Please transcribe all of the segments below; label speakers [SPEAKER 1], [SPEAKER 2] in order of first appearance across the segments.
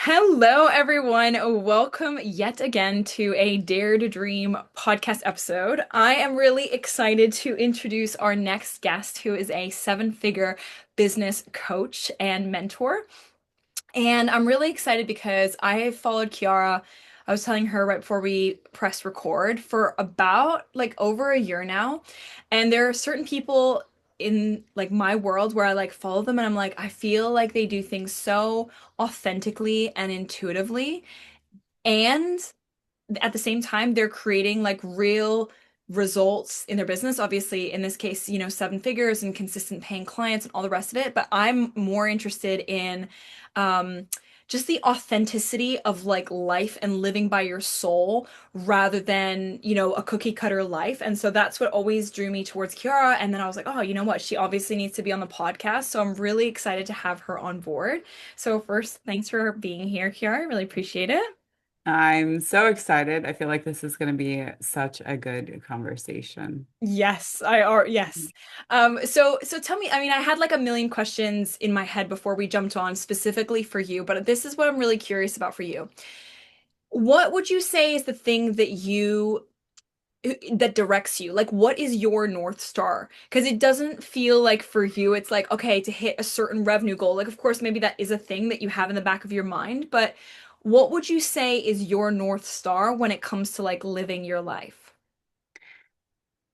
[SPEAKER 1] Hello, everyone. Welcome yet again to a Dare to Dream podcast episode. I am really excited to introduce our next guest, who is a seven-figure business coach and mentor. And I'm really excited because I have followed Chiara. I was telling her right before we press record for about like over a year now. And there are certain people in like my world where I like follow them and I'm like, I feel like they do things so authentically and intuitively. And at the same time, they're creating like real results in their business. Obviously, in this case, seven figures and consistent paying clients and all the rest of it. But I'm more interested in um, just the authenticity of like life and living by your soul rather than, a cookie cutter life. And so that's what always drew me towards Kiara. And then I was like, oh, you know what? She obviously needs to be on the podcast. So I'm really excited to have her on board. So first, thanks for being here, Kiara. I really appreciate it.
[SPEAKER 2] I'm so excited. I feel like this is going to be such a good conversation.
[SPEAKER 1] Yes, I are. Yes. So tell me, I mean, I had like a million questions in my head before we jumped on specifically for you, but this is what I'm really curious about for you. What would you say is the thing that directs you? Like, what is your North Star? Because it doesn't feel like for you, it's like, okay, to hit a certain revenue goal. Like, of course, maybe that is a thing that you have in the back of your mind, but what would you say is your North Star when it comes to like living your life?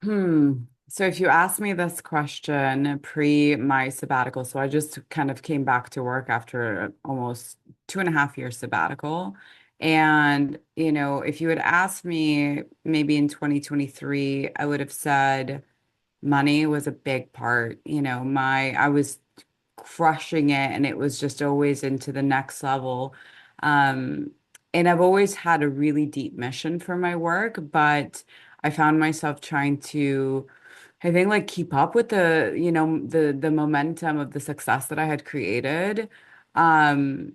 [SPEAKER 2] Hmm. So if you asked me this question pre my sabbatical, so I just kind of came back to work after almost 2.5 year sabbatical. And, if you had asked me maybe in 2023, I would have said money was a big part. I was crushing it and it was just always into the next level. Um, and I've always had a really deep mission for my work, but I found myself trying to, I think, like keep up with the momentum of the success that I had created. And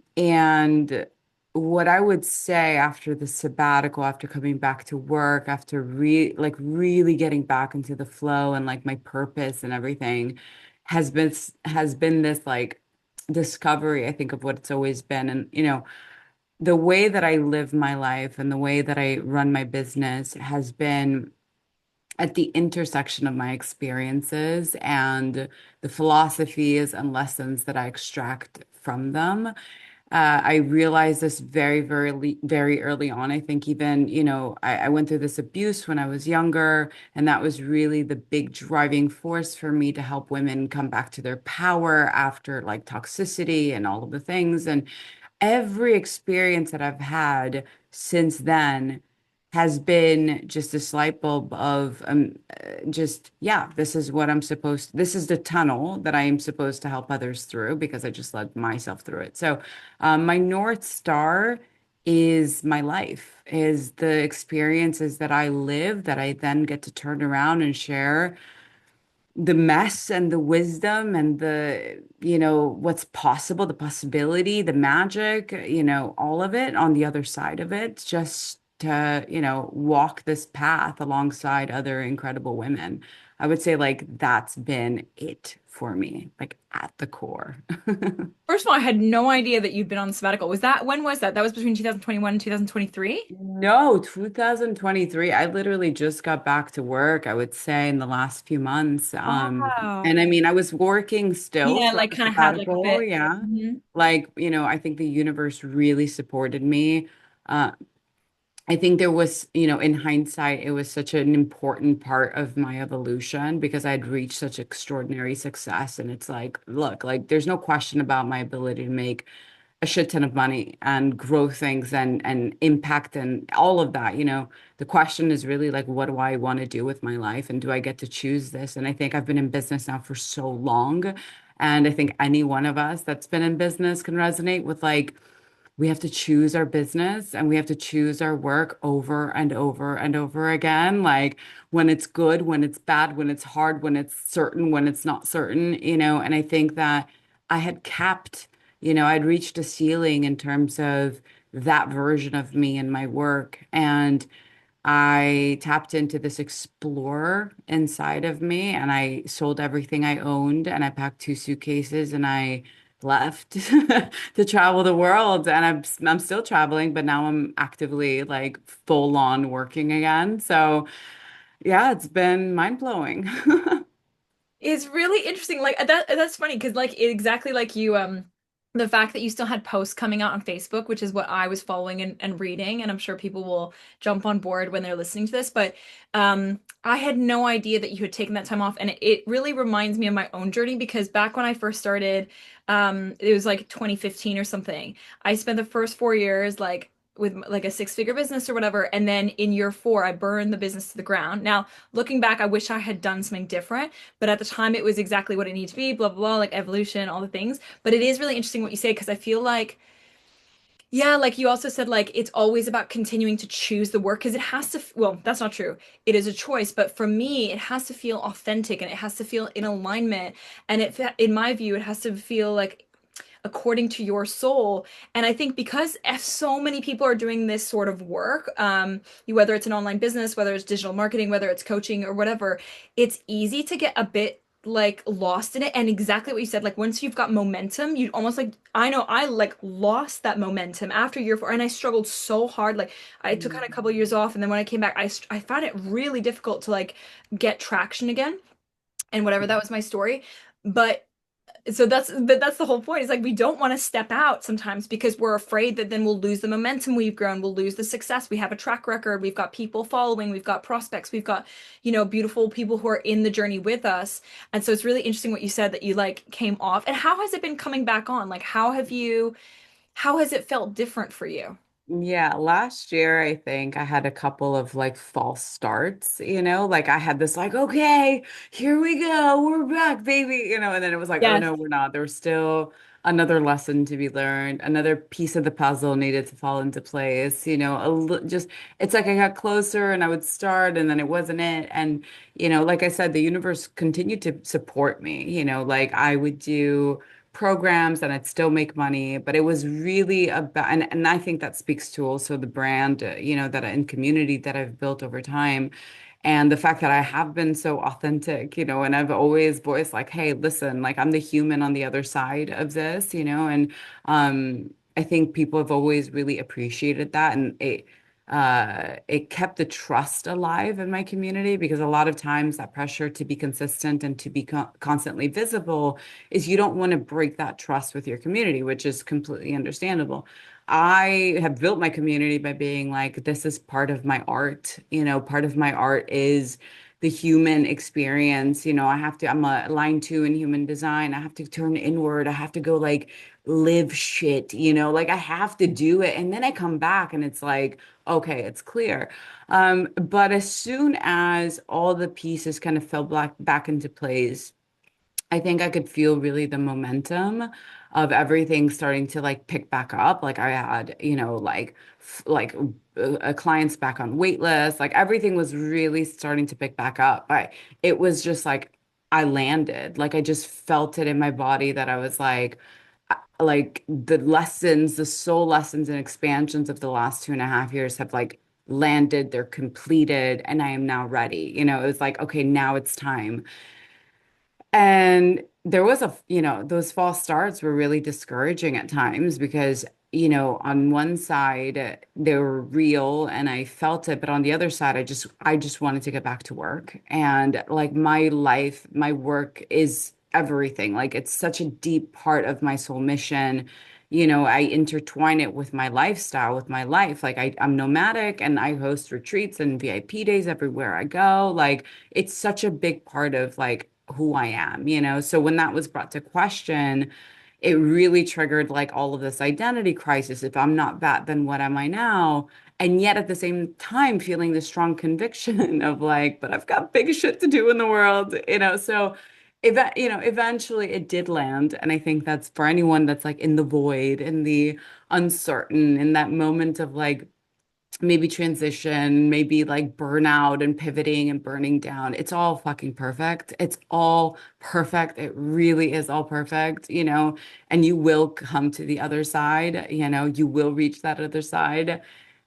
[SPEAKER 2] what I would say after the sabbatical, after coming back to work, after really getting back into the flow and like my purpose and everything has been this like discovery, I think, of what it's always been. And the way that I live my life and the way that I run my business has been at the intersection of my experiences and the philosophies and lessons that I extract from them. I realized this very early on. I think even, I went through this abuse when I was younger, and that was really the big driving force for me to help women come back to their power after like toxicity and all of the things. And every experience that I've had since then has been just this light bulb of just, yeah, this is the tunnel that I am supposed to help others through because I just led myself through it. So my North Star is my life, is the experiences that I live that I then get to turn around and share the mess and the wisdom and what's possible, the possibility, the magic, all of it on the other side of it, just to, walk this path alongside other incredible women. I would say like that's been it for me, like at the core.
[SPEAKER 1] First of all, I had no idea that you'd been on sabbatical. When was that? That was between 2021 and 2023?
[SPEAKER 2] No, 2023. I literally just got back to work, I would say, in the last few months. And
[SPEAKER 1] Wow.
[SPEAKER 2] I mean, I was working still
[SPEAKER 1] Yeah,
[SPEAKER 2] throughout
[SPEAKER 1] like
[SPEAKER 2] the
[SPEAKER 1] kind of had like a
[SPEAKER 2] sabbatical,
[SPEAKER 1] bit.
[SPEAKER 2] yeah.
[SPEAKER 1] Mhm.
[SPEAKER 2] Like, I think the universe really supported me. Uh, I think there was, in hindsight, it was such an important part of my evolution because I'd reached such extraordinary success. And it's like, look, like there's no question about my ability to make a shit ton of money and grow things and impact and all of that. The question is really like, what do I want to do with my life? And do I get to choose this? And I think I've been in business now for so long. And I think any one of us that's been in business can resonate with like, we have to choose our business and we have to choose our work over and over and over again. Like when it's good, when it's bad, when it's hard, when it's certain, when it's not certain, and I think that I had capped, I'd reached a ceiling in terms of that version of me and my work. And I tapped into this explorer inside of me and I sold everything I owned and I packed two suitcases and I left to travel the world, and I'm still traveling, but now I'm actively like full on working again. So yeah, it's been mind blowing.
[SPEAKER 1] It's really interesting. Like that's funny because like exactly like you the fact that you still had posts coming out on Facebook, which is what I was following and reading, and I'm sure people will jump on board when they're listening to this, but I had no idea that you had taken that time off, and it really reminds me of my own journey because back when I first started, it was like 2015 or something. I spent the first 4 years like with like a six-figure business or whatever, and then in year four, I burned the business to the ground. Now, looking back, I wish I had done something different, but at the time it was exactly what it needed to be, blah, blah, blah, like evolution, all the things. But it is really interesting what you say because I feel like, yeah, like you also said, like it's always about continuing to choose the work because it has to, well, that's not true. It is a choice, but for me, it has to feel authentic and it has to feel in alignment. And in my view, it has to feel like according to your soul. And I think because if so many people are doing this sort of work, whether it's an online business, whether it's digital marketing, whether it's coaching or whatever, it's easy to get a bit like lost in it. And exactly what you said, like once you've got momentum, you almost like I know I like lost that momentum after year four, and I struggled so hard. Like I took kind of a couple of years off, and then when I came back, I found it really difficult to like get traction again. And whatever, that was my story. But so that's the whole point. It's like we don't want to step out sometimes because we're afraid that then we'll lose the momentum we've grown, we'll lose the success. We have a track record, we've got people following, we've got prospects, we've got, beautiful people who are in the journey with us. And so it's really interesting what you said that you like came off. And how has it been coming back on? Like how has it felt different for you?
[SPEAKER 2] Yeah, last year I think I had a couple of like false starts, like I had this like, okay, here we go, we're back, baby, and then it was like, oh
[SPEAKER 1] Yes.
[SPEAKER 2] no, we're not. There was still another lesson to be learned, another piece of the puzzle needed to fall into place, just it's like I got closer and I would start and then it wasn't it. And, like I said, the universe continued to support me, like I would do programs and I'd still make money, but it was really about, and I think that speaks to also the brand, that and community that I've built over time. And the fact that I have been so authentic, and I've always voiced like, hey, listen, like I'm the human on the other side of this, and I think people have always really appreciated that. And it kept the trust alive in my community because a lot of times that pressure to be consistent and to be constantly visible is you don't want to break that trust with your community, which is completely understandable. I have built my community by being like, this is part of my art. Part of my art is the human experience. I'm a line two in human design. I have to turn inward. I have to go like live shit, like I have to do it. And then I come back and it's like, okay, it's clear. But as soon as all the pieces kind of fell back into place, I think I could feel really the momentum of everything starting to like pick back up. Like I had, like clients back on wait list. Like everything was really starting to pick back up. But it was just like I landed. Like I just felt it in my body that I was like the lessons, the soul lessons and expansions of the last 2.5 years have like landed, they're completed, and I am now ready. It was like, okay, now it's time. And there was those false starts were really discouraging at times because, on one side they were real and I felt it, but on the other side, I just wanted to get back to work. And like my life, my work is everything. Like it's such a deep part of my soul mission. I intertwine it with my lifestyle, with my life. Like I'm nomadic and I host retreats and VIP days everywhere I go. Like it's such a big part of like who I am. So when that was brought to question, it really triggered like all of this identity crisis. If I'm not that, then what am I now? And yet at the same time, feeling this strong conviction of like, but I've got big shit to do in the world. So eventually it did land. And I think that's for anyone that's like in the void, in the uncertain, in that moment of like maybe transition, maybe like burnout and pivoting and burning down. It's all fucking perfect. It's all perfect. It really is all perfect, and you will come to the other side, you will reach that other side.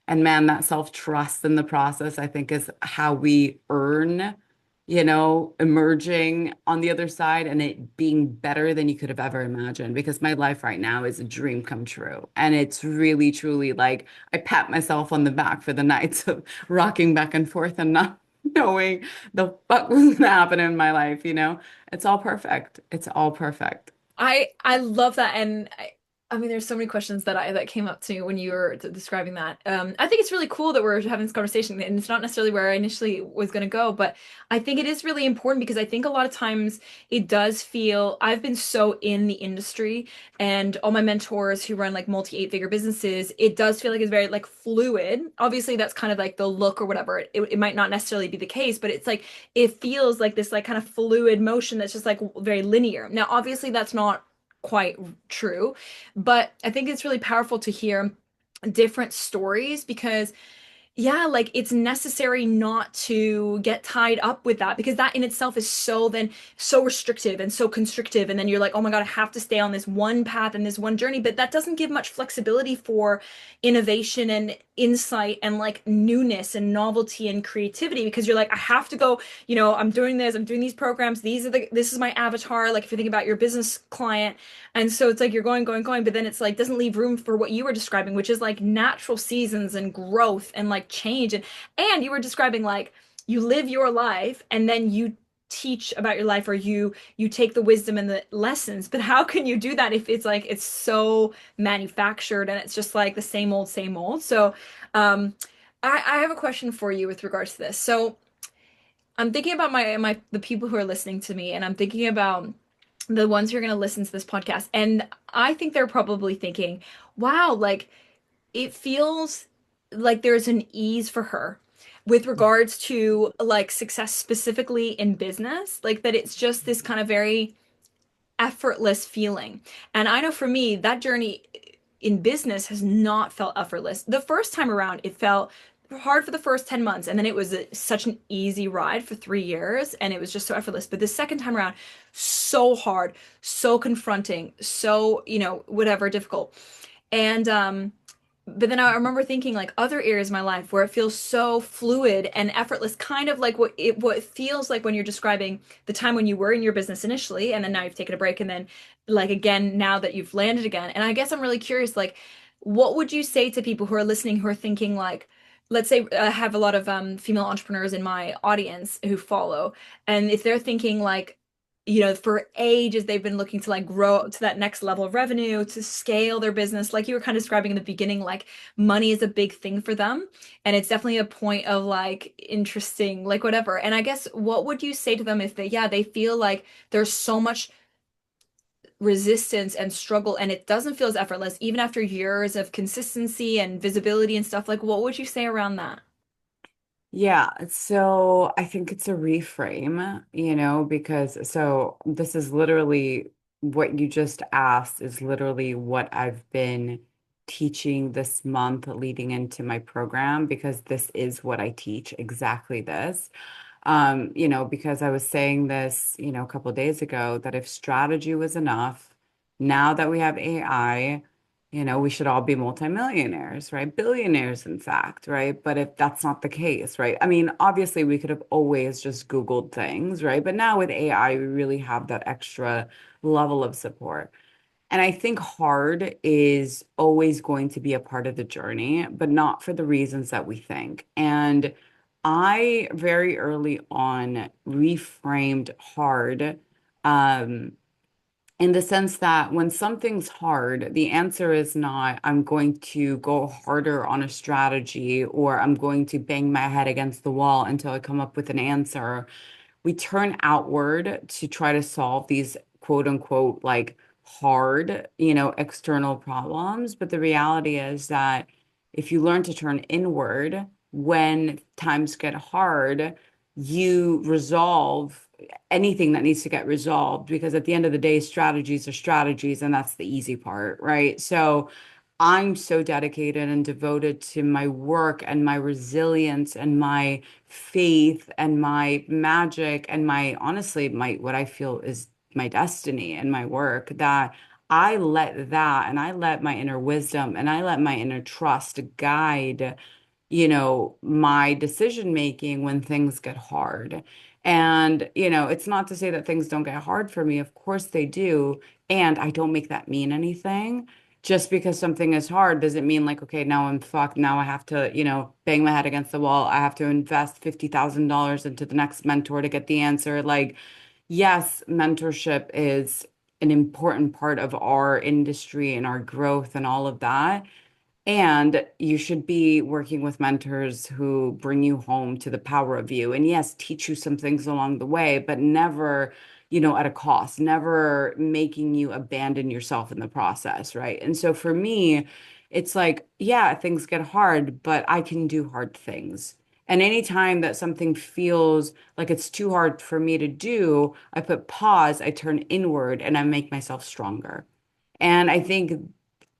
[SPEAKER 2] And man, that self-trust in the process, I think, is how we earn. emerging on the other side and it being better than you could have ever imagined because my life right now is a dream come true. And it's really, truly like I pat myself on the back for the nights of rocking back and forth and not knowing the fuck was gonna happen in my life, you know? It's all perfect. It's all perfect.
[SPEAKER 1] I love that, and I mean, there's so many questions that came up to me when you were describing that. I think it's really cool that we're having this conversation, and it's not necessarily where I initially was going to go, but I think it is really important because I think a lot of times it does feel I've been so in the industry, and all my mentors who run like multi eight-figure businesses, it does feel like it's very like fluid. Obviously, that's kind of like the look or whatever. It might not necessarily be the case, but it's like it feels like this like kind of fluid motion that's just like very linear. Now, obviously, that's not quite true, but I think it's really powerful to hear different stories because yeah, like it's necessary not to get tied up with that because that in itself is so restrictive and so constrictive. And then you're like, oh my God, I have to stay on this one path and this one journey. But that doesn't give much flexibility for innovation and insight and like newness and novelty and creativity because you're like, I have to go, I'm doing this, I'm doing these programs, this is my avatar. Like if you think about your business client. And so it's like you're going, but then it's like doesn't leave room for what you were describing, which is like natural seasons and growth and like change. And you were describing like you live your life and then you teach about your life or you take the wisdom and the lessons. But how can you do that if it's like it's so manufactured and it's just like the same old, same old? So I have a question for you with regards to this. So I'm thinking about my the people who are listening to me, and I'm thinking about the ones who are going to listen to this podcast. And I think they're probably thinking, wow, like it feels like there's an ease for her with regards to like success specifically in business, like that it's just this kind of very effortless feeling. And I know for me, that journey in business has not felt effortless. The first time around, it felt hard for the first 10 months, and then it was such an easy ride for 3 years, and it was just so effortless. But the second time around, so hard, so confronting, so, whatever, difficult. And but then I remember thinking like other areas of my life where it feels so fluid and effortless, kind of like what it feels like when you're describing the time when you were in your business initially, and then now you've taken a break, and then like again now that you've landed again. And I guess I'm really curious, like, what would you say to people who are listening who are thinking like, let's say I have a lot of female entrepreneurs in my audience who follow, and if they're thinking like, for ages they've been looking to like grow to that next level of revenue, to scale their business, like you were kind of describing in the beginning, like money is a big thing for them, and it's definitely a point of like interesting, like whatever. And I guess what would you say to them if they feel like there's so much resistance and struggle and it doesn't feel as effortless even after years of consistency and visibility and stuff, like what would you say around that?
[SPEAKER 2] Yeah, so I think it's a reframe, because so this is literally what you just asked is literally what I've been teaching this month leading into my program because this is what I teach, exactly this. Because I was saying this, a couple of days ago that if strategy was enough, now that we have AI, we should all be multimillionaires, right? Billionaires, in fact, right? But if that's not the case, right? I mean, obviously, we could have always just Googled things, right? But now with AI, we really have that extra level of support. And I think hard is always going to be a part of the journey, but not for the reasons that we think. And I very early on reframed hard. Um, in the sense that when something's hard, the answer is not, I'm going to go harder on a strategy or I'm going to bang my head against the wall until I come up with an answer. We turn outward to try to solve these quote unquote like hard, external problems. But the reality is that if you learn to turn inward when times get hard, you resolve anything that needs to get resolved because at the end of the day, strategies are strategies, and that's the easy part, right? So I'm so dedicated and devoted to my work and my resilience and my faith and my magic and my honestly my what I feel is my destiny and my work that I let that and I let my inner wisdom and I let my inner trust guide my decision making when things get hard. And, it's not to say that things don't get hard for me. Of course they do. And I don't make that mean anything. Just because something is hard doesn't mean like, okay, now I'm fucked. Now I have to, bang my head against the wall. I have to invest $50,000 into the next mentor to get the answer. Like, yes, mentorship is an important part of our industry and our growth and all of that. And you should be working with mentors who bring you home to the power of you. And yes, teach you some things along the way, but never, at a cost, never making you abandon yourself in the process, right? And so for me, it's like, yeah, things get hard, but I can do hard things. And anytime that something feels like it's too hard for me to do, I put pause, I turn inward, and I make myself stronger. And I think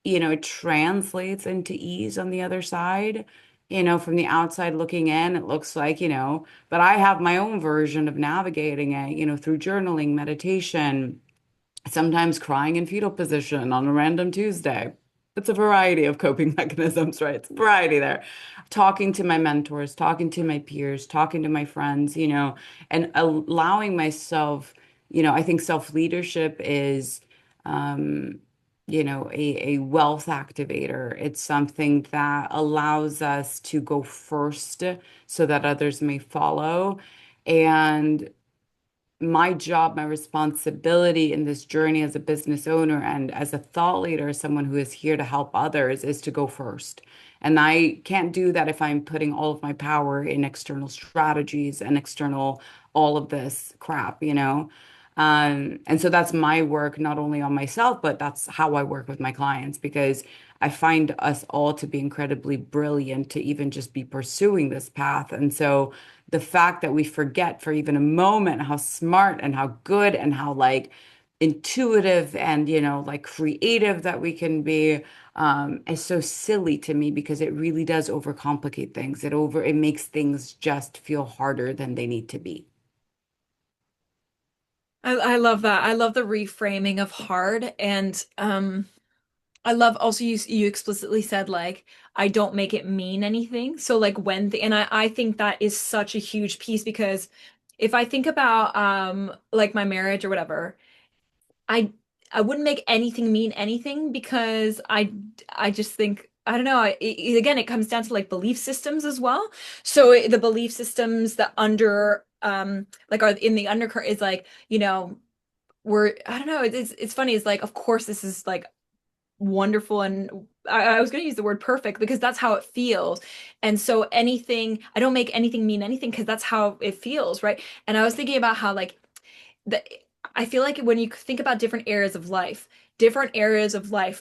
[SPEAKER 2] it translates into ease on the other side. From the outside looking in, it looks like, but I have my own version of navigating it, through journaling, meditation, sometimes crying in fetal position on a random Tuesday. It's a variety of coping mechanisms, right? It's a variety there. Talking to my mentors, talking to my peers, talking to my friends, and allowing myself, I think self-leadership is, um, a wealth activator. It's something that allows us to go first so that others may follow. And my job, my responsibility in this journey as a business owner and as a thought leader, someone who is here to help others, is to go first. And I can't do that if I'm putting all of my power in external strategies and external all of this crap, and so that's my work, not only on myself, but that's how I work with my clients because I find us all to be incredibly brilliant to even just be pursuing this path. And so the fact that we forget for even a moment how smart and how good and how like intuitive and like creative that we can be is so silly to me because it really does overcomplicate things. It makes things just feel harder than they need to be.
[SPEAKER 1] I love that. I love the reframing of hard and I love also you explicitly said like I don't make it mean anything. So like when the and I think that is such a huge piece because if I think about like my marriage or whatever, I I wouldn't make anything mean anything because I just think I don't know. Again, it comes down to like belief systems as well. So the belief systems that under like are in the undercurrent is like, we're I don't know, it's funny. It's like of course this is like wonderful and I was going to use the word perfect because that's how it feels. And so anything, I don't make anything mean anything because that's how it feels, right? And I was thinking about how like the I feel like when you think about different areas of life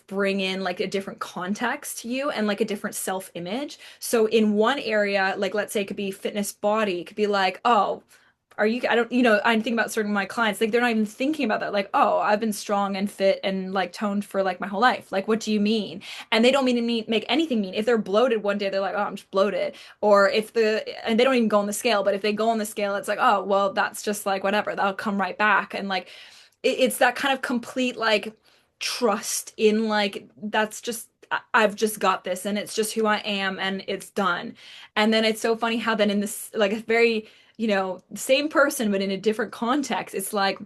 [SPEAKER 1] bring in like a different context to you and like a different self-image. So in one area, like let's say it could be fitness body, it could be like, oh, are you, I don't, I'm thinking about certain of my clients, like they're not even thinking about that. Like, oh, I've been strong and fit and like toned for like my whole life. Like, what do you mean? And they don't mean to make anything mean. If they're bloated one day, they're like, oh, I'm just bloated. Or and they don't even go on the scale, but if they go on the scale, it's like, oh, well, that's just like whatever, that'll come right back. And like, it's that kind of complete like trust in like, that's just, I've just got this and it's just who I am and it's done. And then it's so funny how then in this, like a very, same person, but in a different context, it's like,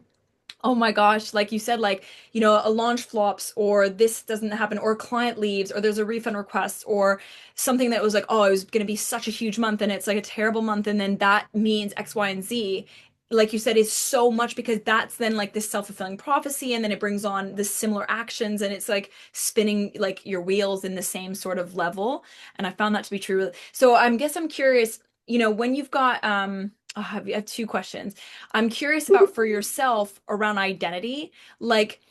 [SPEAKER 1] oh my gosh, like you said, like, a launch flops or this doesn't happen or a client leaves or there's a refund request or something that was like, oh, it was going to be such a huge month and it's like a terrible month. And then that means X, Y, and Z. Like you said, is so much because that's then like this self-fulfilling prophecy. And then it brings on the similar actions and it's like spinning like your wheels in the same sort of level. And I found that to be true. So I guess I'm curious, when you've got, I have two questions. I'm curious about for yourself around identity. Like,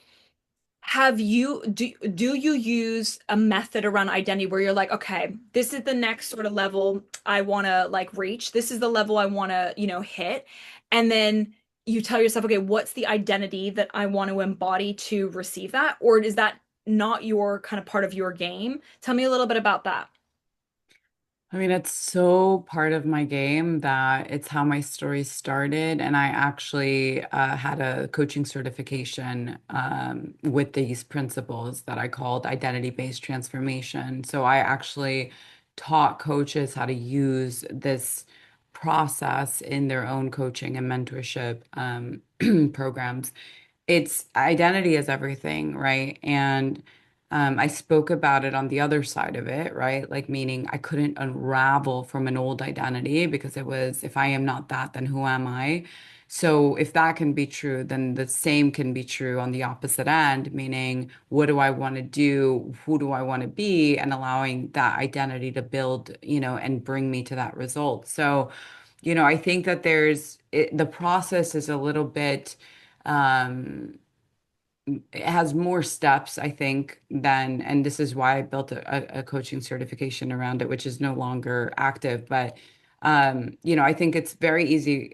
[SPEAKER 1] do you use a method around identity where you're like, okay, this is the next sort of level I want to like reach. This is the level I want to, hit. And then you tell yourself, okay, what's the identity that I want to embody to receive that? Or is that not your kind of part of your game? Tell me a little bit about that.
[SPEAKER 2] I mean, it's so part of my game that it's how my story started. And I actually had a coaching certification with these principles that I called identity-based transformation. So I actually taught coaches how to use this process in their own coaching and mentorship programs. It's identity is everything, right? And I spoke about it on the other side of it, right? Like, meaning I couldn't unravel from an old identity because it was, if I am not that, then who am I? So, if that can be true, then the same can be true on the opposite end, meaning what do I want to do? Who do I want to be? And allowing that identity to build, and bring me to that result. So, I think that the process is a little bit. Um, it has more steps, I think, and this is why I built a coaching certification around it, which is no longer active. But I think it's very easy,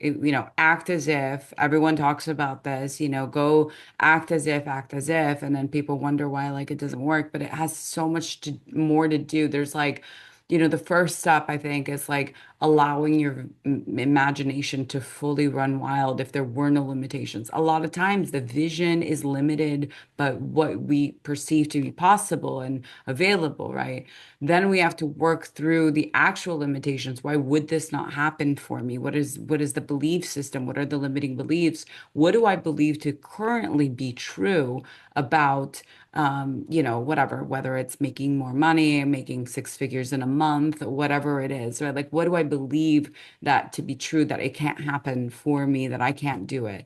[SPEAKER 2] act as if everyone talks about this, go act as if, and then people wonder why like it doesn't work, but it has so much more to do. There's like, the first step I think is like allowing your imagination to fully run wild if there were no limitations. A lot of times the vision is limited, but what we perceive to be possible and available, right? Then we have to work through the actual limitations. Why would this not happen for me? What is the belief system? What are the limiting beliefs? What do I believe to currently be true about whatever, whether it's making more money, making six figures in a month, whatever it is, right? Like, what do I believe that to be true, that it can't happen for me, that I can't do it?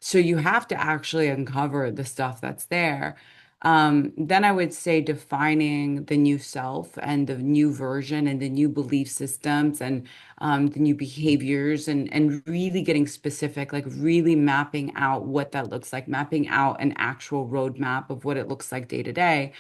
[SPEAKER 2] So you have to actually uncover the stuff that's there. Then I would say defining the new self and the new version and the new belief systems and the new behaviors and really getting specific, like really mapping out what that looks like, mapping out an actual roadmap of what it looks like day to day.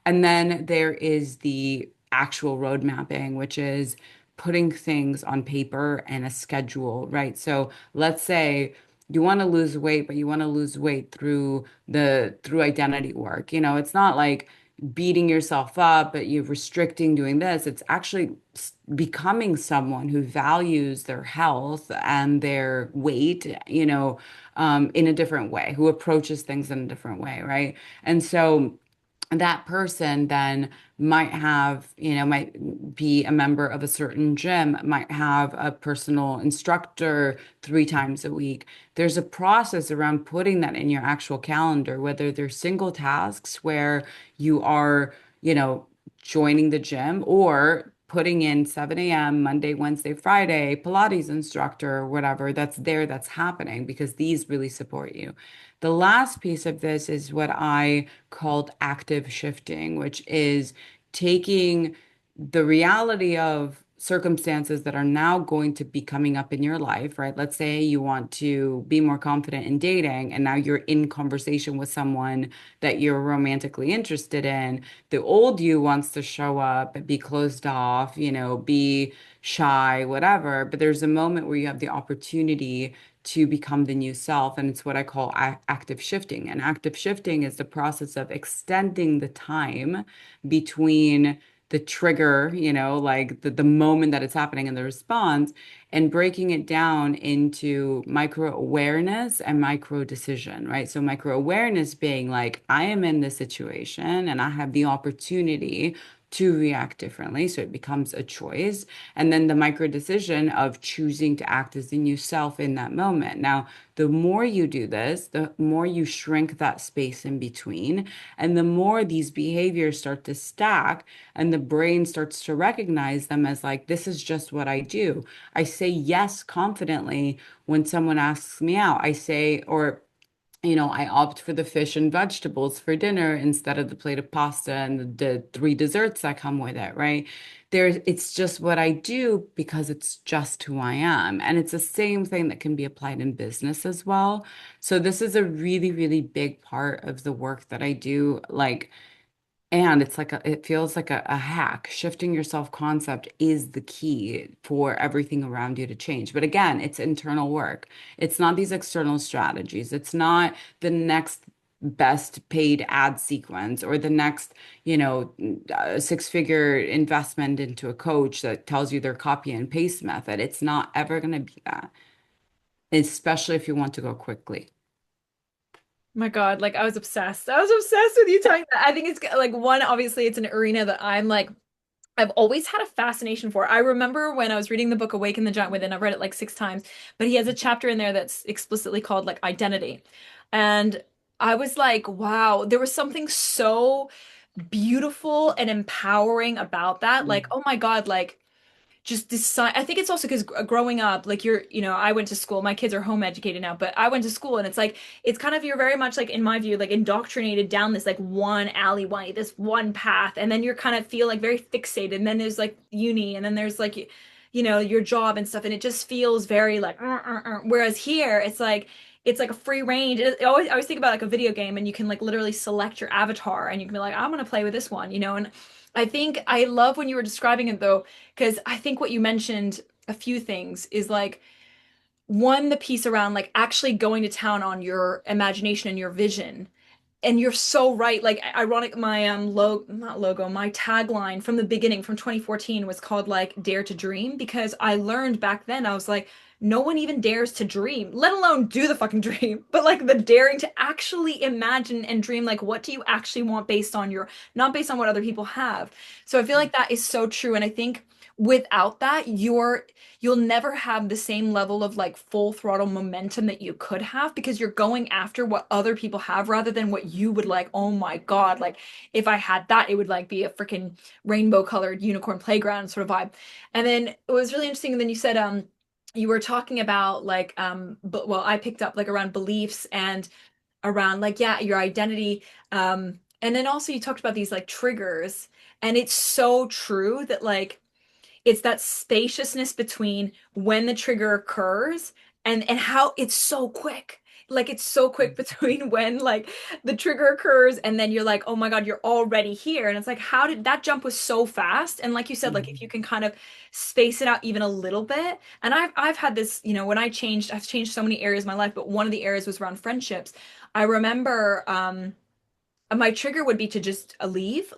[SPEAKER 2] And then there is the actual road mapping, which is putting things on paper and a schedule, right? So let's say you want to lose weight, but you want to lose weight through identity work. It's not like beating yourself up, but you're restricting doing this. It's actually becoming someone who values their health and their weight, in a different way, who approaches things in a different way, right? And so that person then might be a member of a certain gym, might have a personal instructor 3 times a week. There's a process around putting that in your actual calendar, whether they're single tasks where you are, joining the gym or putting in 7 a.m. Monday, Wednesday, Friday, Pilates instructor, or whatever that's there, that's happening because these really support you. The last piece of this is what I called active shifting, which is taking the reality of circumstances that are now going to be coming up in your life, right? Let's say you want to be more confident in dating, and now you're in conversation with someone that you're romantically interested in. The old you wants to show up, be closed off, be shy, whatever. But there's a moment where you have the opportunity to become the new self. And it's what I call active shifting. And active shifting is the process of extending the time between the trigger, like the moment that it's happening and the response, and breaking it down into micro awareness and micro decision, right? So, micro awareness being like, I am in this situation and I have the opportunity to react differently. So, it becomes a choice. And then the micro decision of choosing to act as the new self in that moment. Now, the more you do this, the more you shrink that space in between, and the more these behaviors start to stack, and the brain starts to recognize them as like, this is just what I do. I say yes confidently when someone asks me out. I opt for the fish and vegetables for dinner instead of the plate of pasta and the three desserts that come with it, right? It's just what I do because it's just who I am. And it's the same thing that can be applied in business as well. So this is a really, really big part of the work that I do. And it feels like a hack. Shifting your self-concept is the key for everything around you to change. But again, it's internal work. It's not these external strategies. It's not the next best paid ad sequence or the next, six-figure investment into a coach that tells you their copy and paste method. It's not ever going to be that, especially if you want to go quickly.
[SPEAKER 1] My God, like I was obsessed. I was obsessed with you talking that. I think it's like one, obviously it's an arena that I'm like I've always had a fascination for it. I remember when I was reading the book Awaken the Giant Within, I've read it like 6 times, but he has a chapter in there that's explicitly called like identity. And I was like, wow, there was something so beautiful and empowering about that. Like,
[SPEAKER 2] Mm.
[SPEAKER 1] oh my God, like just decide. I think it's also because growing up, like I went to school. My kids are home educated now, but I went to school, and it's like it's kind of you're very much like in my view, like indoctrinated down this like one alleyway, this one path, and then you're kind of feel like very fixated. And then there's like uni, and then there's like your job and stuff, and it just feels very like. Whereas here, it's like a free range. I always think about like a video game, and you can like literally select your avatar, and you can be like, I'm gonna play with this one. And I think I love when you were describing it though, because I think what you mentioned, a few things, is like one, the piece around like actually going to town on your imagination and your vision. And you're so right. Like ironic, my not logo, my tagline from the beginning from 2014 was called like Dare to Dream because I learned back then I was like no one even dares to dream, let alone do the fucking dream. But like the daring to actually imagine and dream like what do you actually want based on your not based on what other people have. So I feel like that is so true and I think without that you'll never have the same level of like full throttle momentum that you could have because you're going after what other people have rather than what you would like. Oh my God, like if I had that, it would like be a freaking rainbow colored unicorn playground sort of vibe. And then it was really interesting. And then you said, you were talking about like, but well, I picked up like around beliefs and around like, yeah, your identity. And then also you talked about these like triggers. And it's so true that like, it's that spaciousness between when the trigger occurs and how it's so quick. Like it's so quick between when like the trigger occurs and then you're like, oh my God, you're already here. And it's like, how did that jump was so fast? And like you said, like if you
[SPEAKER 2] Mhm.
[SPEAKER 1] can kind of space it out even a little bit. And I've had this, when I've changed so many areas of my life, but one of the areas was around friendships. I remember my trigger would be to just leave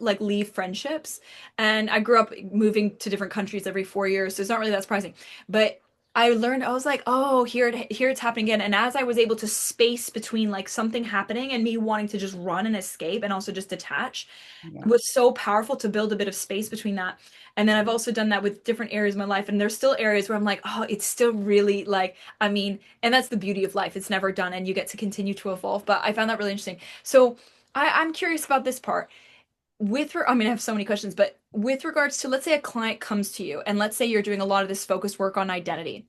[SPEAKER 1] friendships. And I grew up moving to different countries every 4 years, so it's not really that surprising. But I learned, I was like, oh, here it's happening again. And as I was able to space between like something happening and me wanting to just run and escape and also just detach,
[SPEAKER 2] Yeah.
[SPEAKER 1] was so powerful to build a bit of space between that. And then I've also done that with different areas of my life. And there's still areas where I'm like, oh, it's still really like, I mean, and that's the beauty of life. It's never done and you get to continue to evolve. But I found that really interesting. So I'm curious about this part. I mean, I have so many questions, but with regards to, let's say a client comes to you and let's say you're doing a lot of this focused work on identity.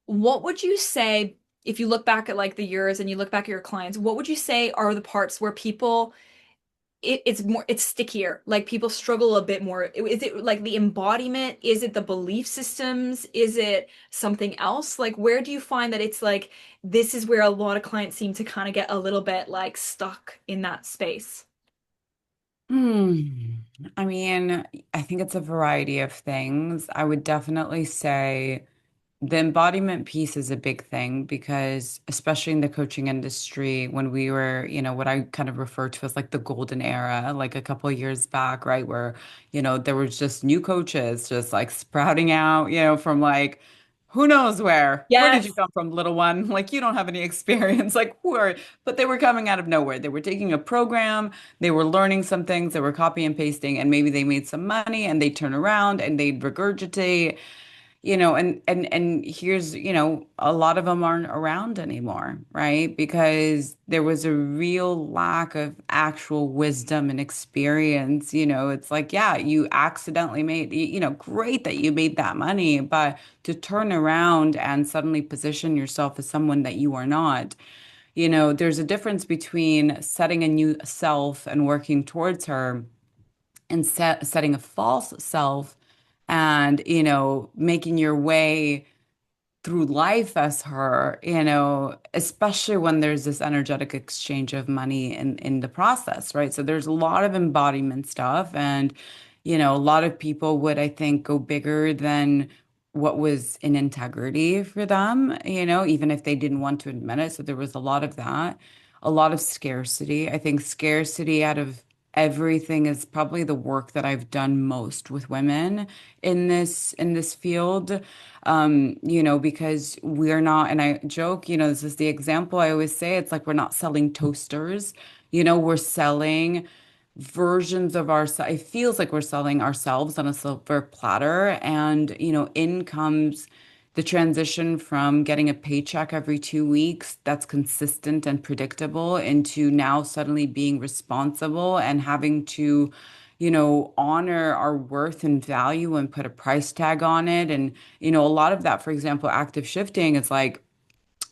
[SPEAKER 1] What would you say, if you look back at like the years and you look back at your clients, what would you say are the parts where it's stickier, like people struggle a bit more? Is it like the embodiment? Is it the belief systems? Is it something else? Like where do you find that it's like this is where a lot of clients seem to kind of get a little bit like stuck in that space?
[SPEAKER 2] Hmm. I mean, I think it's a variety of things. I would definitely say the embodiment piece is a big thing because, especially in the coaching industry, when we were, what I kind of refer to as like the golden era, like a couple of years back, right, where, there was just new coaches just like sprouting out, from like, who knows where? Where did you
[SPEAKER 1] Yes.
[SPEAKER 2] come from, little one? Like, you don't have any experience. Like, who are, but they were coming out of nowhere. They were taking a program, they were learning some things, they were copy and pasting, and maybe they made some money and they turn around and they'd regurgitate and here's, a lot of them aren't around anymore, right? Because there was a real lack of actual wisdom and experience. It's like, yeah, you accidentally made, great that you made that money, but to turn around and suddenly position yourself as someone that you are not, there's a difference between setting a new self and working towards her and setting a false self and making your way through life as her, especially when there's this energetic exchange of money in the process, right? So there's a lot of embodiment stuff and a lot of people would, I think, go bigger than what was in integrity for them, even if they didn't want to admit it. So there was a lot of that, a lot of scarcity. I think scarcity out of everything is probably the work that I've done most with women in this field. Because we're not, and I joke, this is the example I always say, it's like we're not selling toasters, we're selling versions of ourselves. It feels like we're selling ourselves on a silver platter. And, in comes the transition from getting a paycheck every 2 weeks that's consistent and predictable into now suddenly being responsible and having to, honor our worth and value and put a price tag on it. And, a lot of that, for example, active shifting, is like,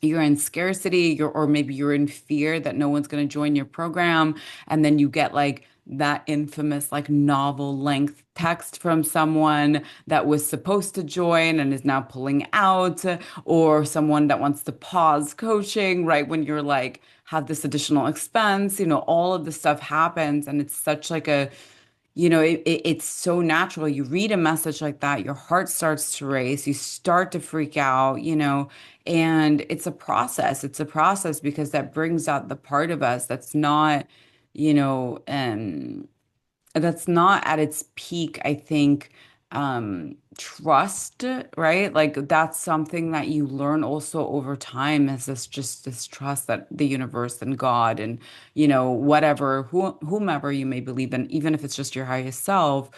[SPEAKER 2] you're in scarcity, or maybe you're in fear that no one's going to join your program. And then you get like that infamous, like, novel length text from someone that was supposed to join and is now pulling out, or someone that wants to pause coaching right when you're like, have this additional expense. All of this stuff happens. And it's such like a it's so natural. You read a message like that, your heart starts to race, you start to freak out, and it's a process. It's a process because that brings out the part of us you know, um, that's not at its peak, I think. Trust, right? Like, that's something that you learn also over time, is this trust that the universe and God and, whatever, whomever you may believe in, even if it's just your highest self,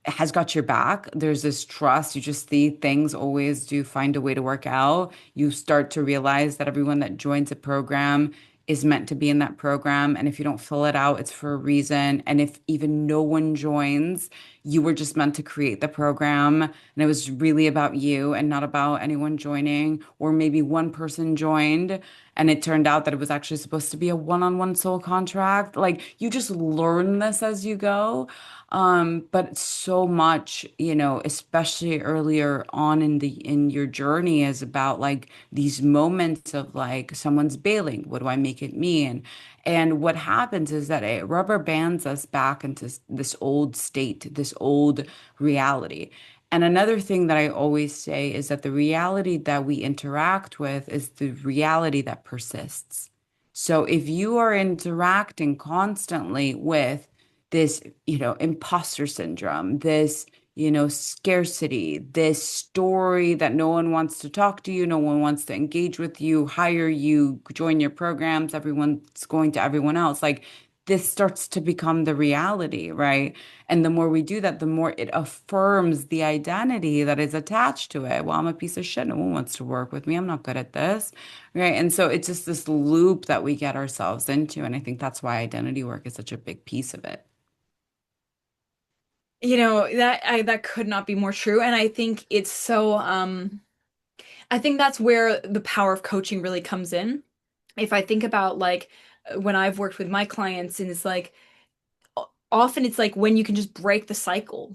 [SPEAKER 2] has got your back. There's this trust. You just see things always do find a way to work out. You start to realize that everyone that joins a program is meant to be in that program. And if you don't fill it out, it's for a reason. And if even no one joins, you were just meant to create the program. And it was really about you and not about anyone joining. Or maybe one person joined and it turned out that it was actually supposed to be a one-on-one soul contract. Like, you just learn this as you go. But so much, especially earlier on in your journey, is about like these moments of like, someone's bailing. What do I make it mean? And what happens is that it rubber bands us back into this old state, this old reality. And another thing that I always say is that the reality that we interact with is the reality that persists. So if you are interacting constantly with this, imposter syndrome, this, scarcity, this story that no one wants to talk to you, no one wants to engage with you, hire you, join your programs, everyone's going to everyone else. Like, this starts to become the reality, right? And the more we do that, the more it affirms the identity that is attached to it. Well, I'm a piece of shit. No one wants to work with me. I'm not good at this, right? And so it's just this loop that we get ourselves into. And I think that's why identity work is such a big piece of it.
[SPEAKER 1] That could not be more true. And I think it's so I think that's where the power of coaching really comes in. If I think about like when I've worked with my clients, and it's like often it's like when you can just break the cycle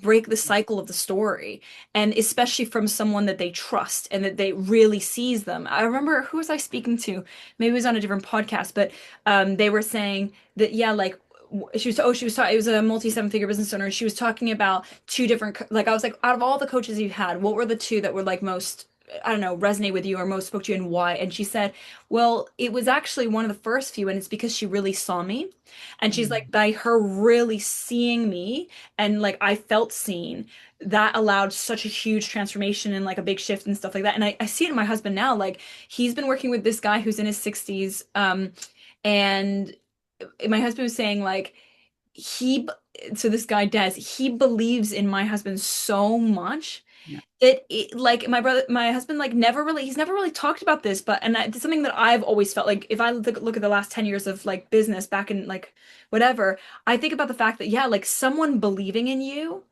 [SPEAKER 1] of the story, and especially from someone that they trust and that they really sees them. I remember, who was I speaking to? Maybe it was on a different podcast, but they were saying that, yeah, like she was talking, it was a multi seven figure business owner. She was talking about two different like, I was like, out of all the coaches you've had, what were the two that were like most, I don't know, resonate with you or most spoke to you, and why? And she said, well, it was actually one of the first few, and it's because she really saw me. And she's like,
[SPEAKER 2] Mm.
[SPEAKER 1] by her really seeing me, and like I felt seen, that allowed such a huge transformation and like a big shift and stuff like that. And I see it in my husband now. Like, he's been working with this guy who's in his 60s. And my husband was saying like, he, so this guy Des, he believes in my husband so much
[SPEAKER 2] Yeah.
[SPEAKER 1] like my husband, like, he's never really talked about this, but and it's something that I've always felt like, if I look at the last 10 years of like business back in like whatever, I think about the fact that, yeah, like someone believing in you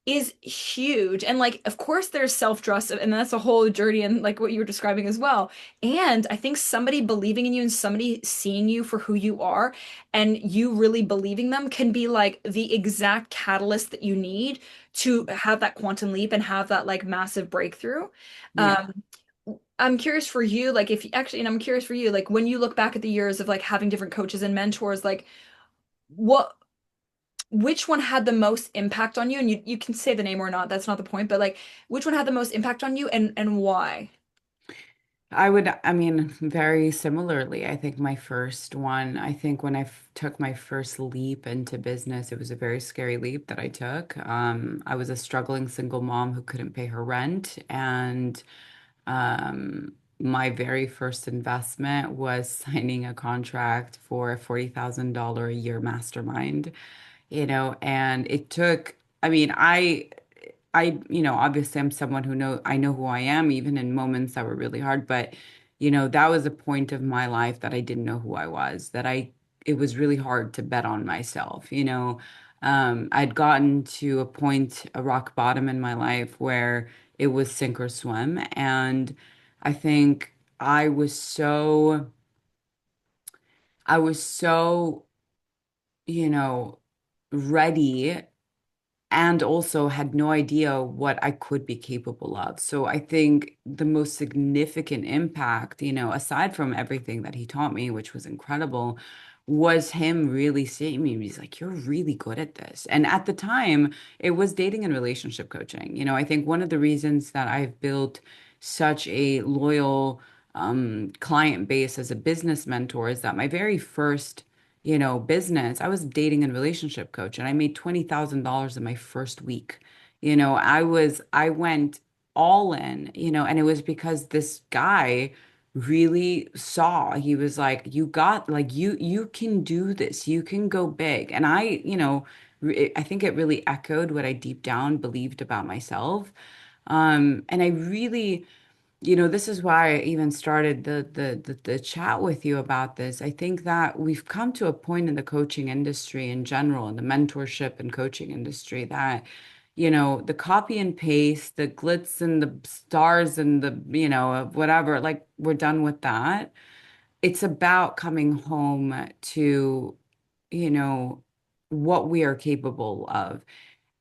[SPEAKER 1] is huge. And like, of course there's self-trust, and that's a whole journey, and like what you were describing as well. And I think somebody believing in you and somebody seeing you for who you are, and you really believing them, can be like the exact catalyst that you need to have that quantum leap and have that like massive breakthrough.
[SPEAKER 2] Yeah.
[SPEAKER 1] um I'm curious for you, like, if actually, and I'm curious for you, like, when you look back at the years of like having different coaches and mentors, like, what which one had the most impact on you? And you can say the name or not, that's not the point, but like, which one had the most impact on you, and why?
[SPEAKER 2] I mean, very similarly, I think my first one, I think when took my first leap into business, it was a very scary leap that I took. I was a struggling single mom who couldn't pay her rent. And my very first investment was signing a contract for a $40,000 a year mastermind, and it took, I mean, obviously I'm someone I know who I am, even in moments that were really hard. But, that was a point of my life that I didn't know who I was, it was really hard to bet on myself. I'd gotten to a point, a rock bottom in my life where it was sink or swim. And I think I was so, I was so, you know, ready and also had no idea what I could be capable of. So I think the most significant impact, aside from everything that he taught me, which was incredible, was him really seeing me. He's like, "You're really good at this." And at the time, it was dating and relationship coaching. I think one of the reasons that I've built such a loyal client base as a business mentor is that my very first business. I was dating and relationship coach and I made $20,000 in my first week. I went all in, and it was because this guy really saw, he was like, you can do this. You can go big. And I think it really echoed what I deep down believed about myself. And I really, this is why I even started the chat with you about this. I think that we've come to a point in the coaching industry in general, in the mentorship and coaching industry, that, the copy and paste, the glitz and the stars and the, whatever, like we're done with that. It's about coming home to, you know, what we are capable of.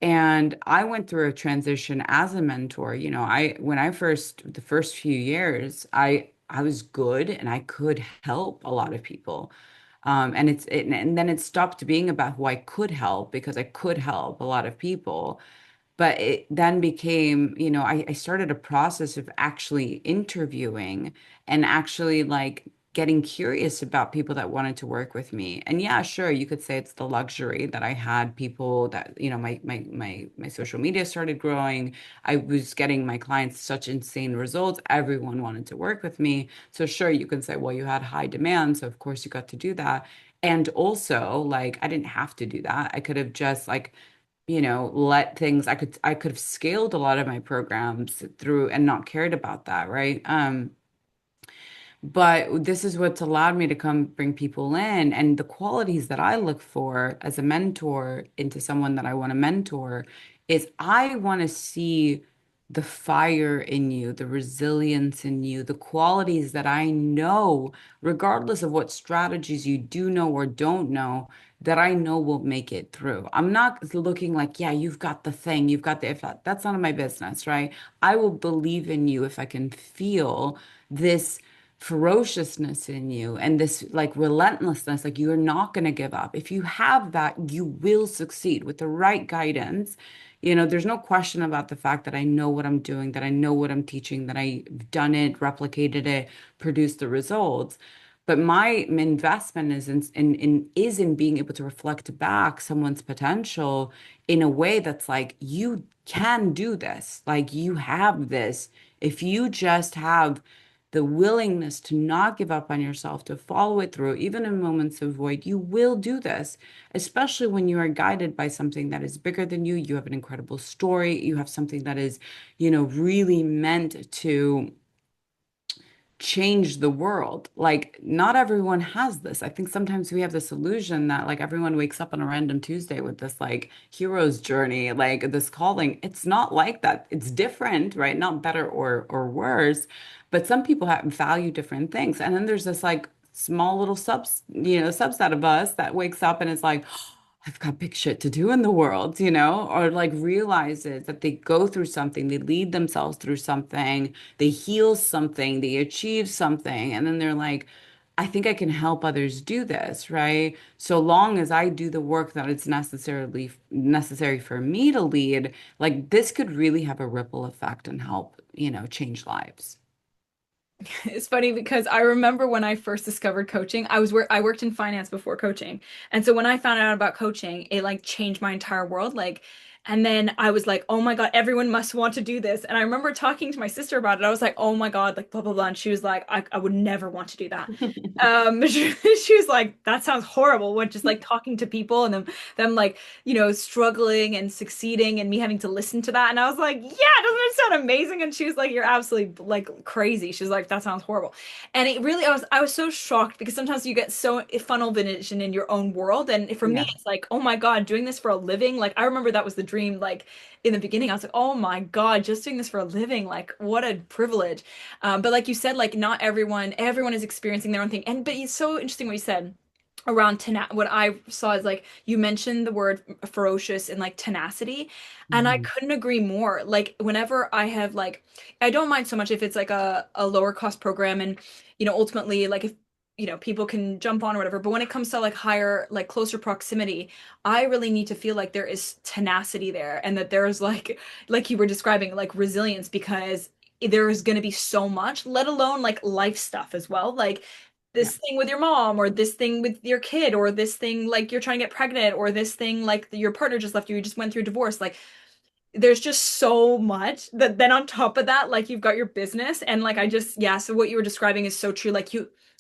[SPEAKER 2] And I went through a transition as a mentor. When I the first few years, I was good and I could help a lot of people. And then it stopped being about who I could help because I could help a lot of people. But it then became, I started a process of actually interviewing and actually like getting curious about people that wanted to work with me. And yeah, sure, you could say it's the luxury that I had people that, my social media started growing. I was getting my clients such insane results. Everyone wanted to work with me. So sure, you can say, well, you had high demand, so of course you got to do that. And also, like, I didn't have to do that. I could have just like let things I could have scaled a lot of my programs through and not cared about that, right? But this is what's allowed me to come bring people in. And the qualities that I look for as a mentor into someone that I want to mentor is I want to see the fire in you, the resilience in you, the qualities that I know, regardless of what strategies you do know or don't know, that I know will make it through. I'm not looking like, yeah, you've got the thing, you've got the, if that's none of my business, right? I will believe in you if I can feel this ferociousness in you and this like relentlessness, like you're not going to give up. If you have that, you will succeed with the right guidance. There's no question about the fact that I know what I'm doing, that I know what I'm teaching, that I've done it, replicated it, produced the results. But my investment is in being able to reflect back someone's potential in a way that's like, you can do this. Like you have this. If you just have the willingness to not give up on yourself, to follow it through, even in moments of void, you will do this, especially when you are guided by something that is bigger than you. You have an incredible story. You have something that is, really meant to change the world. Like, not everyone has this. I think sometimes we have this illusion that like everyone wakes up on a random Tuesday with this like hero's journey, like this calling. It's not like that. It's different, right? Not better or worse, but some people value different things. And then there's this like small little subset of us that wakes up and is like, I've got big shit to do in the world, or like realizes that they go through something, they lead themselves through something, they heal something, they achieve something, and then they're like, I think I can help others do this, right? So long as I do the work that it's necessarily necessary for me to lead, like this could really have a ripple effect and help, change lives.
[SPEAKER 1] It's funny because I remember when I first discovered coaching, I worked in finance before coaching. And so when I found out about coaching, it like changed my entire world. Like, And then I was like, oh my God, everyone must want to do this. And I remember talking to my sister about it. I was like, oh my God, like blah, blah, blah. And she was like, I would never want to do that. She was like, that sounds horrible. What, just like talking to people and them like, struggling and succeeding and me having to listen to that. And I was like, yeah, doesn't it sound amazing? And she was like, you're absolutely like crazy. She was like, that sounds horrible. And it really, I was so shocked because sometimes you get so funnel vision in your own world. And for me,
[SPEAKER 2] Yeah.
[SPEAKER 1] it's like, oh my God, doing this for a living. Like I remember that was the dream. Like in the beginning, I was like, oh my God, just doing this for a living. Like what a privilege. But like you said, like not everyone is experiencing their own thing. And but it's so interesting what you said around what I saw is like you mentioned the word ferocious and like tenacity, and I
[SPEAKER 2] Mhm.
[SPEAKER 1] couldn't agree more. Like whenever I have like I don't mind so much if it's like a lower cost program and ultimately like if people can jump on or whatever, but when it comes to like higher like closer proximity, I really need to feel like there is tenacity there and that there's like you were describing like resilience because there is going to be so much, let alone like life stuff as well, like
[SPEAKER 2] Yeah.
[SPEAKER 1] this thing with your mom or this thing with your kid or this thing like you're trying to get pregnant or this thing like your partner just left you, you just went through divorce. Like there's just so much that then on top of that, like you've got your business and like I just yeah, so what you were describing is so true. Like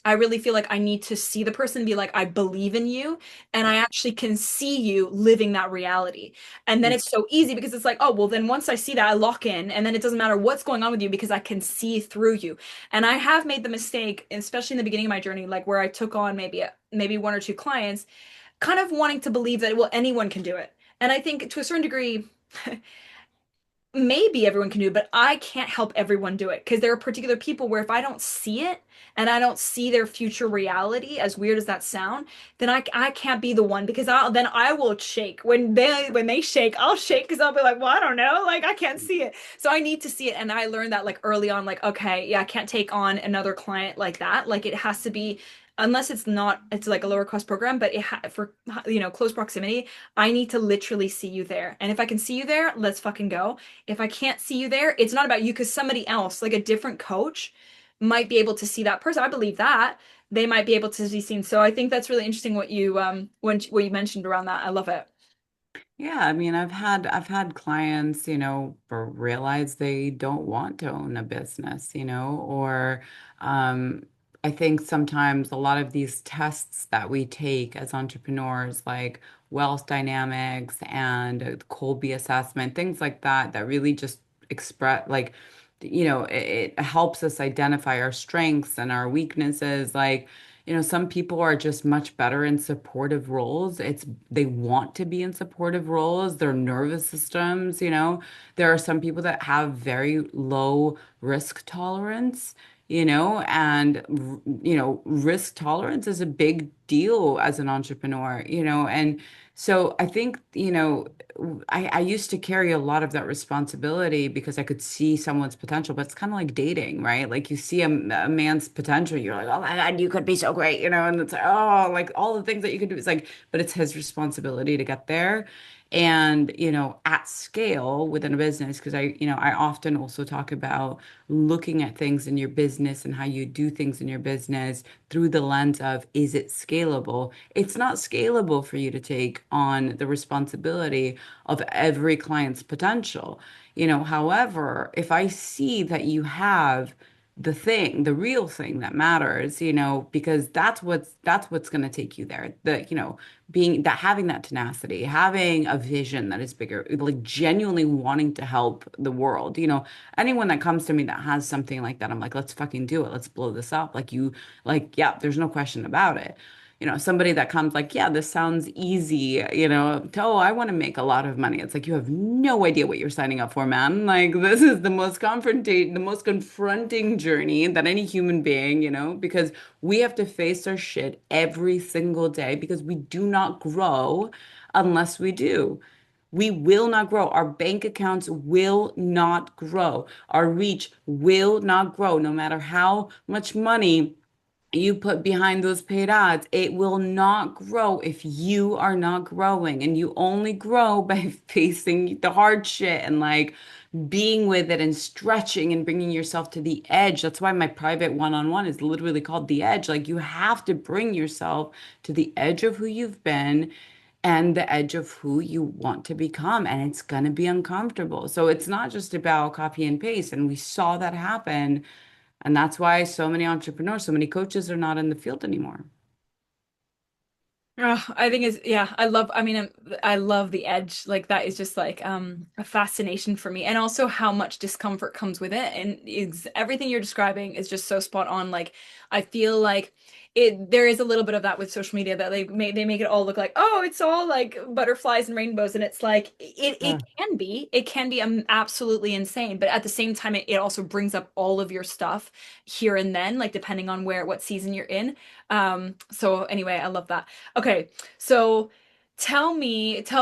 [SPEAKER 1] I really feel like I need to see the person and be like, I believe in you and
[SPEAKER 2] Yeah.
[SPEAKER 1] I actually can see you living that reality. And then
[SPEAKER 2] Yeah.
[SPEAKER 1] it's so easy because it's like, oh, well, then once I see that, I lock in and then it doesn't matter what's going on with you because I can see through you. And I have made the mistake, especially in the beginning of my journey, like where I took on maybe one or two clients, kind of wanting to believe that, well, anyone can do it. And I think to a certain degree, maybe everyone can do it, but I can't help everyone do it because there are particular people where if I don't see it and I don't see their future reality, as weird as that sound, then I can't be the one because I will shake when they shake, I'll shake because I'll be like, well, I don't know, like I can't see it, so I need to see it, and I learned that like early on, like okay, yeah, I can't take on another client like that, like it has to be. Unless it's like a lower cost program, but for close proximity, I need to literally see you there. And if I can see you there, let's fucking go. If I can't see you there, it's not about you because somebody else, like a different coach, might be able to see that person. I believe that they might be able to be seen. So I think that's really interesting what you mentioned around that. I love it.
[SPEAKER 2] Yeah, I mean, I've had clients, realize they don't want to own a business, or um, I think sometimes a lot of these tests that we take as entrepreneurs, like wealth dynamics and Colby assessment, things like that, that really just express like, it helps us identify our strengths and our weaknesses. Like, some people are just much better in supportive roles. They want to be in supportive roles, their nervous systems, There are some people that have very low risk tolerance, and risk tolerance is a big deal as an entrepreneur, and so I think, I used to carry a lot of that responsibility because I could see someone's potential, but it's kind of like dating, right? Like you see a man's potential, you're like, oh my God, you could be so great, and it's like, oh, like all the things that you could do. It's like, but it's his responsibility to get there. And, at scale within a business, because I often also talk about looking at things in your business and how you do things in your business through the lens of, is it scalable? It's not scalable for you to take on the responsibility of every client's potential. However, if I see that you have the real thing that matters, because that's what's going to take you there. Being that having that tenacity, having a vision that is bigger, like genuinely wanting to help the world. Anyone that comes to me that has something like that, I'm like, let's fucking do it. Let's blow this up. Yeah, there's no question about it. Somebody that comes like, yeah, this sounds easy, oh, I want to make a lot of money. It's like, you have no idea what you're signing up for, man. Like, this is the most confronting journey that any human being, because we have to face our shit every single day because we do not grow unless we do. We will not grow. Our bank accounts will not grow. Our reach will not grow, no matter how much money you put behind those paid ads. It will not grow if you are not growing. And you only grow by facing the hard shit and like being with it and stretching and bringing yourself to the edge. That's why my private one-on-one is literally called The Edge. Like you have to bring yourself to the edge of who you've been and the edge of who you want to become. And it's going to be uncomfortable. So it's not just about copy and paste. And we saw that happen. And that's why so many entrepreneurs, so many coaches are not in the field anymore.
[SPEAKER 1] I think it's yeah, I mean I love the edge. Like that is just like a fascination for me. And also how much discomfort comes with it. And it's everything you're describing is just so spot on. Like I feel like there is a little bit of that with social media that they make it all look like, oh, it's all like butterflies and rainbows. And it's like it can be absolutely insane. But at the same time, it also brings up all of your stuff here and then, like depending on what season you're in. So anyway, I love that. Okay, so tell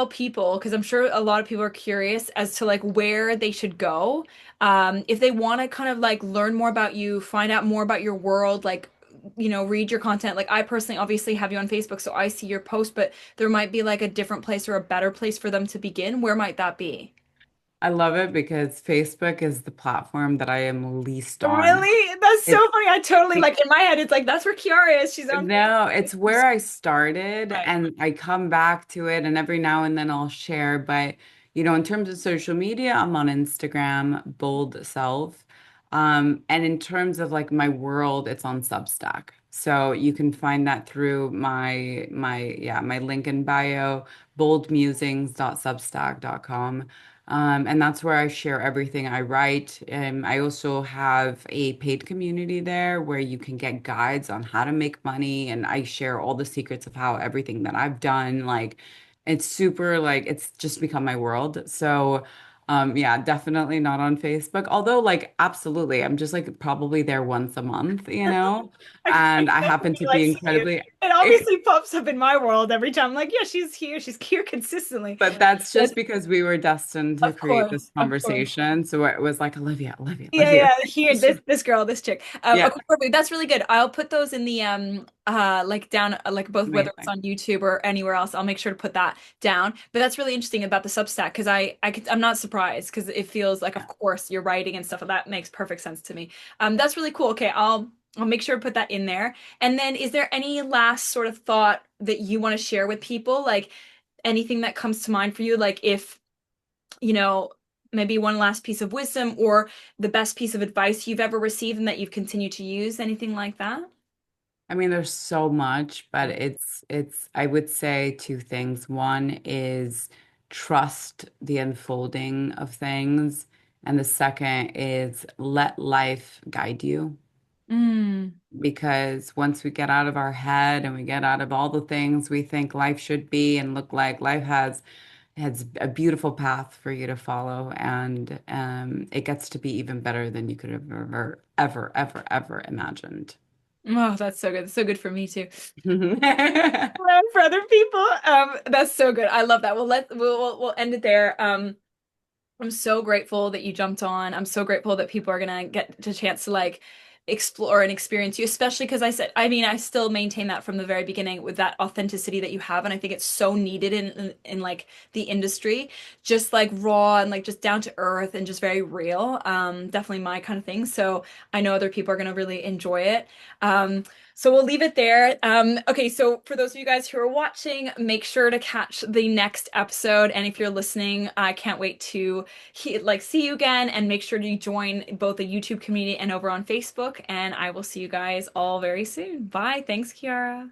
[SPEAKER 1] people, because I'm sure a lot of people are curious as to like where they should go. If they want to kind of like learn more about you, find out more about your world, like, read your content. Like I personally obviously have you on Facebook, so I see your post, but there might be like a different place or a better place for them to begin. Where might that be?
[SPEAKER 2] I love it because Facebook is the platform that I am least on.
[SPEAKER 1] Really? That's so
[SPEAKER 2] It's
[SPEAKER 1] funny. I totally like in my head, it's like that's where Chiara is. She's on
[SPEAKER 2] No,
[SPEAKER 1] Facebook.
[SPEAKER 2] it's where I started
[SPEAKER 1] Right.
[SPEAKER 2] and I come back to it and every now and then I'll share. But, in terms of social media, I'm on Instagram, Bold Self. And in terms of like my world, it's on Substack. So you can find that through my link in bio, boldmusings.substack.com. And that's where I share everything I write. I also have a paid community there where you can get guides on how to make money, and I share all the secrets of how everything that I've done. Like, it's super, like, it's just become my world. So, yeah, definitely not on Facebook. Although, like, absolutely, I'm just like probably there once a month,
[SPEAKER 1] I
[SPEAKER 2] and
[SPEAKER 1] can
[SPEAKER 2] I happen
[SPEAKER 1] definitely
[SPEAKER 2] to
[SPEAKER 1] like
[SPEAKER 2] be
[SPEAKER 1] see you.
[SPEAKER 2] incredibly.
[SPEAKER 1] It obviously pops up in my world every time. I'm like, yeah, she's here. She's here consistently.
[SPEAKER 2] But that's
[SPEAKER 1] But
[SPEAKER 2] just because we were destined to create this
[SPEAKER 1] of course.
[SPEAKER 2] conversation. So it was like, Olivia, Olivia,
[SPEAKER 1] Yeah,
[SPEAKER 2] Olivia.
[SPEAKER 1] yeah. Here, this girl, this chick.
[SPEAKER 2] Yeah,
[SPEAKER 1] Okay, perfect. That's really good. I'll put those in the like down like both whether it's
[SPEAKER 2] amazing.
[SPEAKER 1] on YouTube or anywhere else. I'll make sure to put that down. But that's really interesting about the Substack because I'm not surprised because it feels like of
[SPEAKER 2] Yeah.
[SPEAKER 1] course you're writing and stuff. That makes perfect sense to me. That's really cool. Okay, I'll make sure to put that in there. And then is there any last sort of thought that you want to share with people? Like anything that comes to mind for you? Like if you know, maybe one last piece of wisdom or the best piece of advice you've ever received and that you've continued to use, anything like that?
[SPEAKER 2] I mean, there's so much, but it's I would say two things. One is trust the unfolding of things, and the second is let life guide you.
[SPEAKER 1] Mm.
[SPEAKER 2] Because once we get out of our head and we get out of all the things we think life should be and look like, life has a beautiful path for you to follow, and it gets to be even better than you could have ever imagined.
[SPEAKER 1] Oh, that's so good. That's so good for me too. And for other people. That's so good. I love that. We'll end it there. I'm so grateful that you jumped on. I'm so grateful that people are gonna get the chance to like explore and experience you, especially because I mean, I still maintain that from the very beginning with that authenticity that you have, and I think it's so needed in like the industry, just like raw and like just down to earth and just very real. Definitely my kind of thing. So I know other people are gonna really enjoy it. So we'll leave it there. Okay, so for those of you guys who are watching, make sure to catch the next episode. And if you're listening, I can't wait to see you again and make sure to join both the YouTube community and over on Facebook. And I will see you guys all very soon. Bye. Thanks, Kiara.